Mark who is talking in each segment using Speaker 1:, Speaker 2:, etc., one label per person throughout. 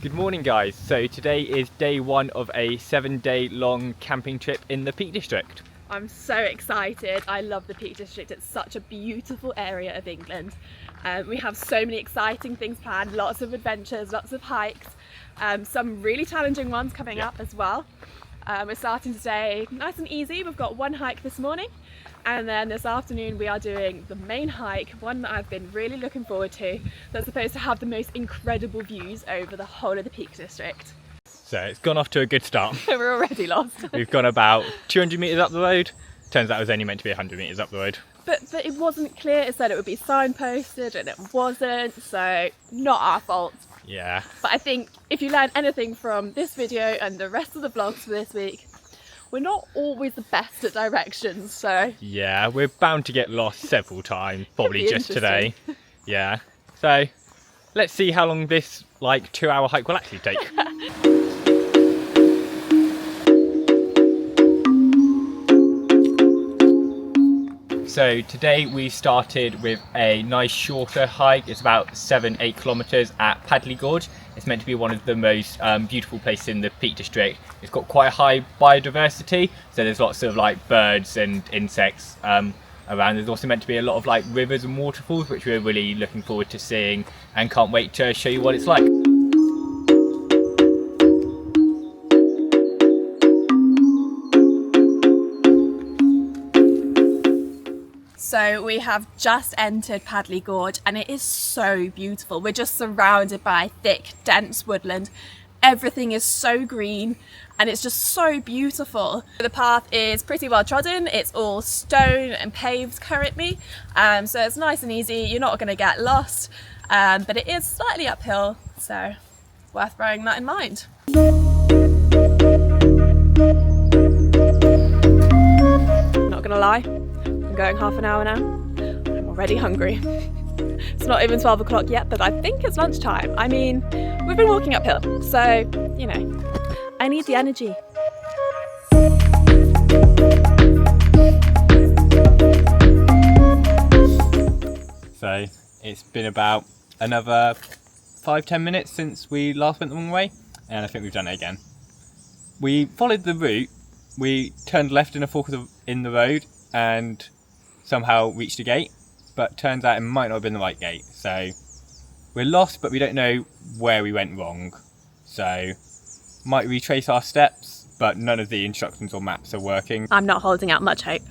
Speaker 1: Good morning guys, so today is day one of a 7-day long camping trip in the Peak District.
Speaker 2: I'm so excited. I love the Peak District. It's such a beautiful area of England. We have so many exciting things planned, lots of adventures, lots of hikes, some really challenging ones coming up as well. We're starting today nice and easy. We've got one hike this morning, and then this afternoon we are doing the main hike, one that I've been really looking forward to, that's supposed to have the most incredible views over the whole of the Peak District.
Speaker 1: So it's gone off to a good start.
Speaker 2: We're already lost.
Speaker 1: We've gone about 200 metres up the road. Turns out it was only meant to be 100 metres up the road.
Speaker 2: But it wasn't clear. It said it would be signposted and it wasn't, so not our fault.
Speaker 1: Yeah.
Speaker 2: But I think if you learn anything from this video and the rest of the vlogs for this week, we're not always the best at directions, so...
Speaker 1: Yeah, we're bound to get lost several times, probably just today. Yeah. So, let's see how long this, 2-hour hike will actually take. So today we started with a nice shorter hike. It's about 7-8 kilometres at Padley Gorge. It's meant to be one of the most beautiful places in the Peak District. It's got quite a high biodiversity, so there's lots of birds and insects around. There's also meant to be a lot of rivers and waterfalls, which we're really looking forward to seeing and can't wait to show you what it's like.
Speaker 2: So we have just entered Padley Gorge and it is so beautiful. We're just surrounded by thick, dense woodland. Everything is so green and it's just so beautiful. The path is pretty well trodden. It's all stone and paved currently. So it's nice and easy. You're not going to get lost, but it is slightly uphill. So worth bearing that in mind. Not going to lie. Going half an hour now. I'm already hungry. It's not even 12 o'clock yet, but I think it's lunchtime. I mean, we've been walking uphill, so, you know, I need the energy.
Speaker 1: So it's been about another 5-10 minutes since we last went the wrong way, and I think we've done it again. We followed the route, we turned left in a fork in the road, and somehow reached a gate, but turns out it might not have been the right gate. So we're lost, but we don't know where we went wrong. So might retrace our steps, but none of the instructions or maps are working.
Speaker 2: I'm not holding out much hope.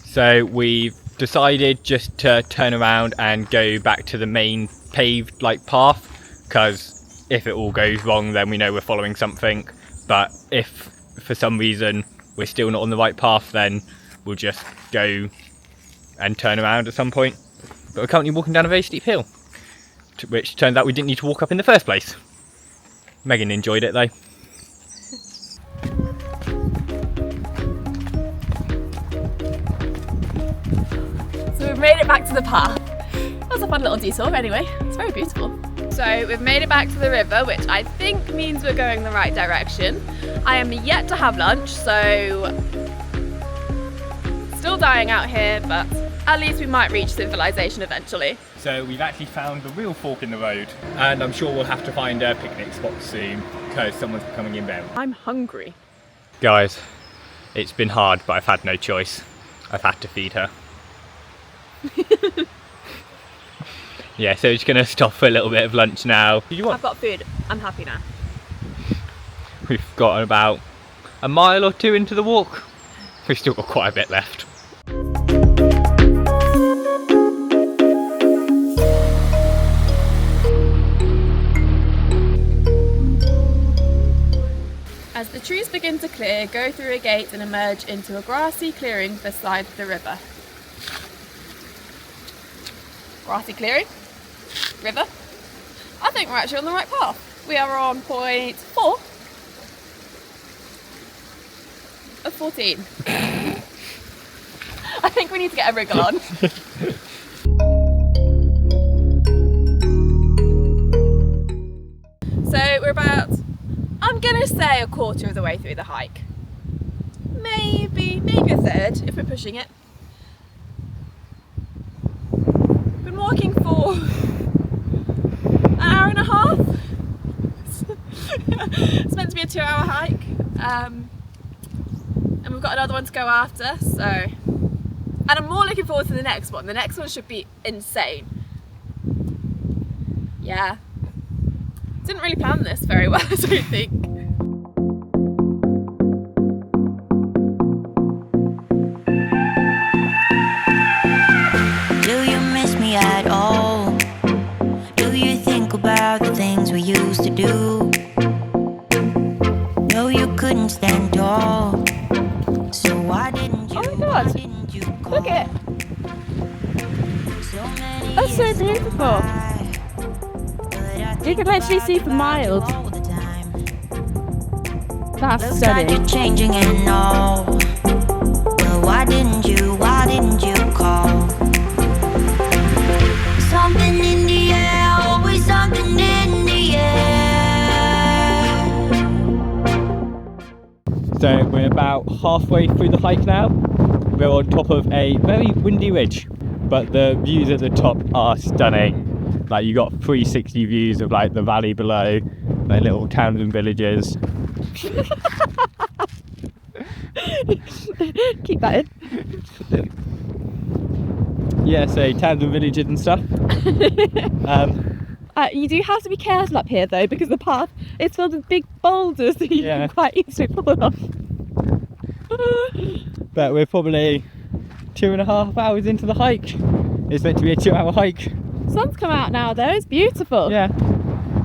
Speaker 1: So we've decided just to turn around and go back to the main paved path, because if it all goes wrong, then we know we're following something. But if for some reason we're still not on the right path, then we'll just go and turn around at some point. But we're currently walking down a very steep hill, which turns out we didn't need to walk up in the first place. Megan enjoyed it though.
Speaker 2: So we've made it back to the path. That was a fun little detour anyway. It's very beautiful. So we've made it back to the river, which I think means we're going the right direction. I am yet to have lunch, so still dying out here, but at least we might reach civilization eventually.
Speaker 1: So we've actually found the real fork in the road, and I'm sure we'll have to find a picnic spot soon because someone's coming in there.
Speaker 2: I'm hungry.
Speaker 1: Guys, it's been hard, but I've had no choice. I've had to feed her. Yeah, so we're just going to stop for a little bit of lunch now. Did you want?
Speaker 2: I've got food. I'm happy now.
Speaker 1: We've got about a mile or two into the walk. We've still got quite a bit left.
Speaker 2: As the trees begin to clear, go through a gate and emerge into a grassy clearing beside the river. Grassy clearing? River? I think we're actually on the right path. We are on point 4 of 14. I think we need to get a wriggle on. So we're about, I'm gonna say, a quarter of the way through the hike. Maybe a third if we're pushing it. Been walking for an hour and a half. It's meant to be a 2-hour hike, and we've got another one to go after, so. And I'm more looking forward to the next one. The next one should be insane. Yeah. Didn't really plan this very well, I don't think.
Speaker 3: Do you miss me at all? Do you think about the things we used to do? No, you couldn't stand tall. So why didn't you?
Speaker 2: Oh my God.
Speaker 3: Why didn't you call?
Speaker 2: Look at it.
Speaker 3: So many
Speaker 2: That's so
Speaker 3: years
Speaker 2: beautiful.
Speaker 3: went by, but I
Speaker 2: You can literally see for miles.
Speaker 3: all the time.
Speaker 2: That's
Speaker 3: Looks like
Speaker 2: stunning.
Speaker 3: you're changing and all. But why didn't you call? Something in the air, always something in the air.
Speaker 1: So we're about halfway through the hike now. We're on top of a very windy ridge, but the views at the top are stunning. Like you got 360 views of like the valley below, like little towns and villages.
Speaker 2: Keep that in.
Speaker 1: Yeah, so towns and villages and stuff.
Speaker 2: You do have to be careful up here though, because the path is filled with big boulders that you
Speaker 1: Yeah.
Speaker 2: can quite easily fall off.
Speaker 1: But we're probably 2.5 hours into the hike. It's meant to be a 2-hour hike.
Speaker 2: Sun's come out now though, it's beautiful.
Speaker 1: Yeah.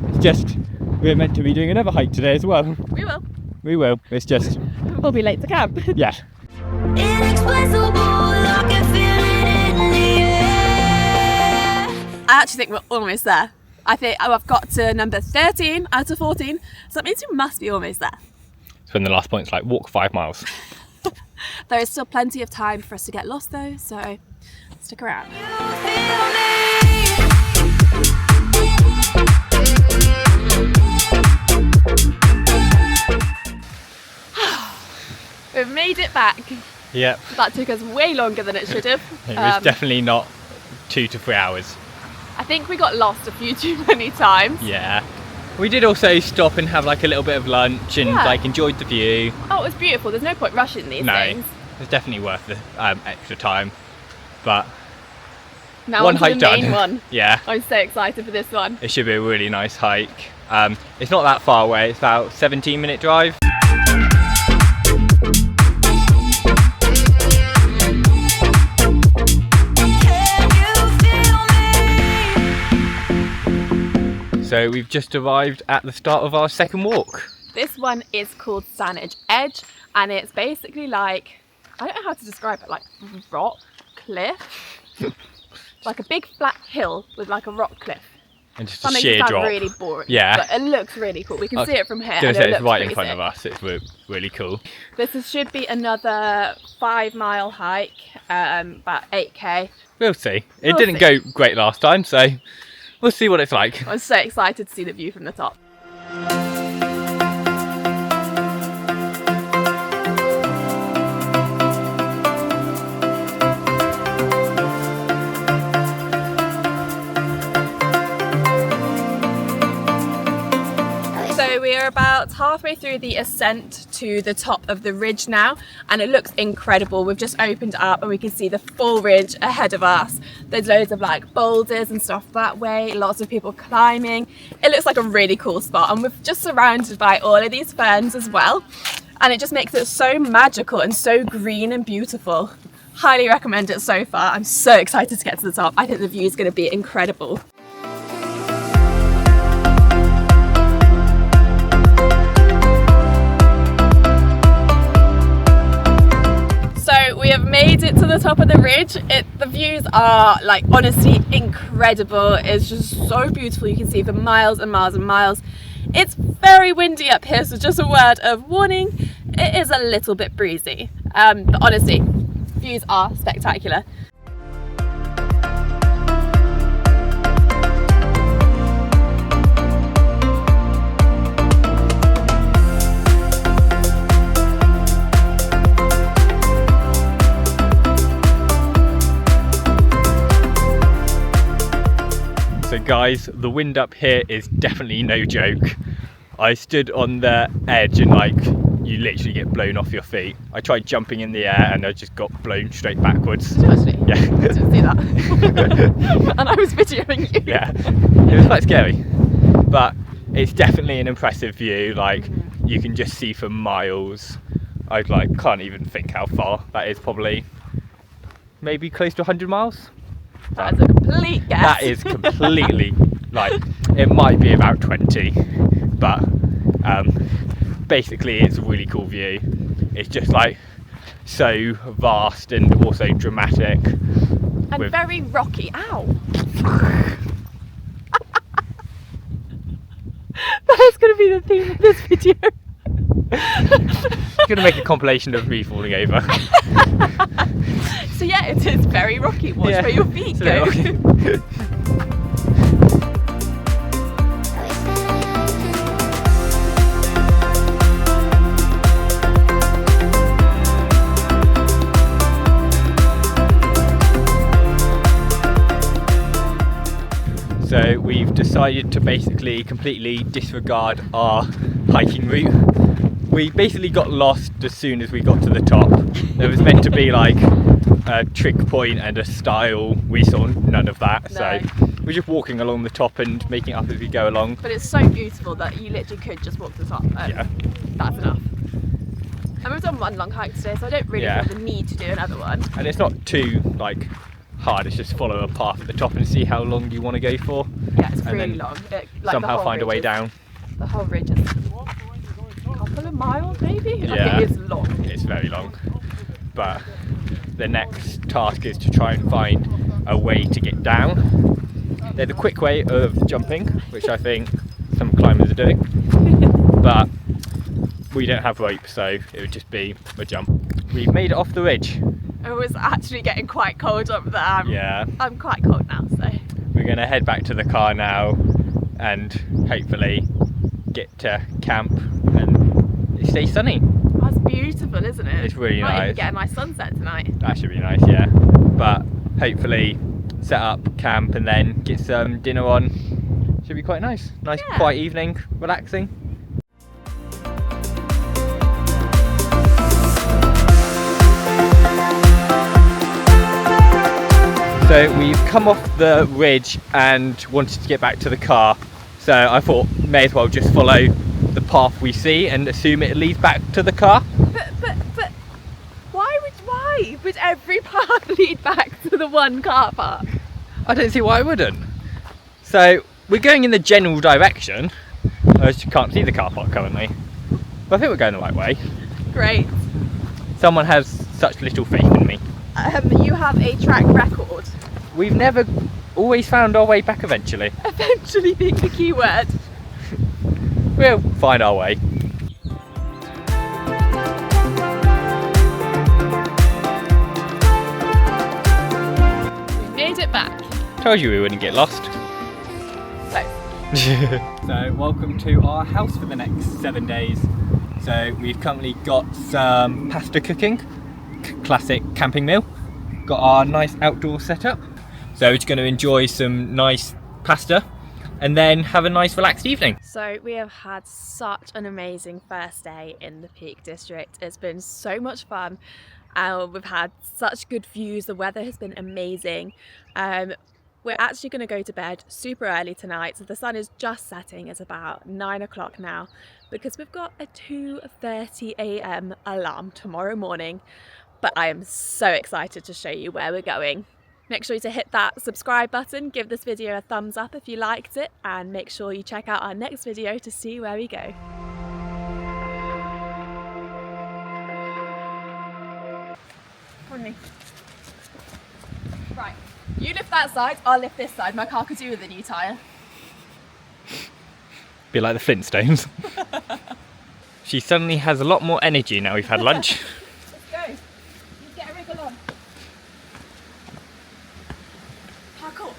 Speaker 1: It's just, we're meant to be doing another hike today as well.
Speaker 2: We will.
Speaker 1: We will. It's just,
Speaker 2: We'll be late to camp.
Speaker 1: yeah.
Speaker 3: Inexplicable, I can feel it in the air.
Speaker 2: I actually think we're almost there. I think I've got to number 13 out of 14, so that means we must be almost there.
Speaker 1: So in the last point's like walk 5 miles.
Speaker 2: There is still plenty of time for us to get lost though, so stick around. We've made it back.
Speaker 1: Yep.
Speaker 2: That took us way longer than it should have.
Speaker 1: It was definitely not 2 to 3 hours.
Speaker 2: I think we got lost a few too many times.
Speaker 1: Yeah. We did also stop and have like a little bit of lunch and
Speaker 2: Yeah.
Speaker 1: like enjoyed the view.
Speaker 2: Oh, it was beautiful. There's no point rushing these
Speaker 1: No,
Speaker 2: things.
Speaker 1: it's definitely worth the extra time. But
Speaker 2: Now
Speaker 1: one
Speaker 2: on to
Speaker 1: hike
Speaker 2: the main
Speaker 1: done.
Speaker 2: one.
Speaker 1: Yeah,
Speaker 2: I'm so excited for this one.
Speaker 1: it should be a really nice hike. It's not that far away. It's about 17-minute drive. So we've just arrived at the start of our second walk.
Speaker 2: This one is called Stanage Ridge, and it's basically like, I don't know how to describe it, like rock cliff. Like a big flat hill with like a rock cliff.
Speaker 1: And just
Speaker 2: That
Speaker 1: a
Speaker 2: makes
Speaker 1: sheer
Speaker 2: it sound
Speaker 1: drop.
Speaker 2: really boring.
Speaker 1: Yeah.
Speaker 2: But it looks really cool. We can see it from here.
Speaker 1: Gonna
Speaker 2: And
Speaker 1: say
Speaker 2: it
Speaker 1: it's
Speaker 2: looks
Speaker 1: right in
Speaker 2: pretty
Speaker 1: front
Speaker 2: sick.
Speaker 1: of us. It's really cool.
Speaker 2: Should be another 5-mile hike, about 8k.
Speaker 1: We'll see. It
Speaker 2: We'll
Speaker 1: didn't
Speaker 2: see.
Speaker 1: go great last time, so we'll see what it's like.
Speaker 2: I'm so excited to see the view from the top. So we are about halfway through the ascent to the top of the ridge now, and it looks incredible. We've just opened it up and we can see the full ridge ahead of us. There's loads of like boulders and stuff that way, lots of people climbing. It looks like a really cool spot, and we're just surrounded by all of these ferns as well, and it just makes it so magical and so green and beautiful. Highly recommend it so far. I'm so excited to get to the top. I think the view is going to be incredible. So we have made it to the top of the ridge. The views are like honestly incredible. It's just so beautiful. You can see for miles and miles and miles. It's very windy up here, so just a word of warning. It is a little bit breezy, but honestly, views are spectacular.
Speaker 1: So guys, the wind up here is definitely no joke. I stood on the edge and like you literally get blown off your feet. I tried jumping in the air and I just got blown straight backwards.
Speaker 2: Did you actually?
Speaker 1: Yeah.
Speaker 2: I didn't see that. And I was videoing you.
Speaker 1: Yeah, it was quite scary, but it's definitely an impressive view. Like you can just see for miles. I like can't even think how far that is. Probably maybe close to 100 miles.
Speaker 2: That is a complete guess.
Speaker 1: That is completely like it might be about 20, but basically it's a really cool view. It's just like so vast and also dramatic
Speaker 2: and very rocky. Ow! That's going to be the theme of this video.
Speaker 1: I'm gonna make a compilation of me falling over.
Speaker 2: So yeah, it is very rocky. Watch where your feet go.
Speaker 1: So we've decided to basically completely disregard our hiking route. We basically got lost as soon as we got to the top. There was meant to be like a trick point and a style. We saw none of that.
Speaker 2: No.
Speaker 1: So we're just walking along the top and making it up as we go along.
Speaker 2: But it's so beautiful that you literally could just walk to the top.
Speaker 1: Yeah.
Speaker 2: That's enough. And we've done one long hike today, so I don't really feel the need to do another one.
Speaker 1: And it's not too like hard, it's just follow a path at the top and see how long you want to go for.
Speaker 2: Yeah, it's
Speaker 1: and
Speaker 2: really
Speaker 1: then
Speaker 2: long.
Speaker 1: Somehow find a way down.
Speaker 2: The whole ridge is a couple of miles maybe?
Speaker 1: Yeah.
Speaker 2: Like it is long.
Speaker 1: It's very long. But the next task is to try and find a way to get down. They're the quick way of jumping, which I think some climbers are doing. But we don't have rope, so it would just be a jump. We've made it off the ridge.
Speaker 2: It was actually getting quite cold up there.
Speaker 1: Yeah.
Speaker 2: I'm quite cold now, so.
Speaker 1: We're going to head back to the car now and hopefully get to camp and stay sunny.
Speaker 2: That's beautiful, isn't it?
Speaker 1: It's really
Speaker 2: Might
Speaker 1: nice.
Speaker 2: even get a nice sunset tonight.
Speaker 1: That should be nice, yeah. But hopefully set up camp and then get some dinner on. Should be quite nice. Nice quiet evening, relaxing. So we've come off the ridge and wanted to get back to the car. So I thought may as well just follow the path we see and assume it leads back to the car.
Speaker 2: But why would every path lead back to the one car park?
Speaker 1: I don't see why I wouldn't. So we're going in the general direction. I just can't see the car park currently. But I think we're going the right way.
Speaker 2: Great.
Speaker 1: Someone has such little faith in me.
Speaker 2: You have a track record.
Speaker 1: We've never always found our way back eventually.
Speaker 2: Eventually being the key word.
Speaker 1: We'll find our way.
Speaker 2: We made it back.
Speaker 1: Told you we wouldn't get lost. So welcome to our house for the next 7 days. So we've currently got some pasta cooking, classic camping meal. Got our nice outdoor setup. So we're just going to enjoy some nice pasta and then have a nice relaxed evening.
Speaker 2: So we have had such an amazing first day in the Peak District. It's been so much fun. We've had such good views. The weather has been amazing. We're actually going to go to bed super early tonight. So the sun is just setting. It's about 9 o'clock now because we've got a 2:30 a.m. alarm tomorrow morning. But I am so excited to show you where we're going. Make sure to hit that subscribe button, give this video a thumbs up if you liked it, and make sure you check out our next video to see where we go. Right, you lift that side, I'll lift this side. My car could do with a new tyre.
Speaker 1: Be like the Flintstones. She suddenly has a lot more energy now we've had lunch.
Speaker 2: Let's go. You get a wriggle on. Parkour.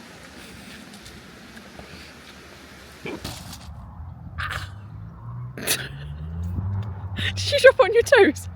Speaker 2: Did you drop on your toes?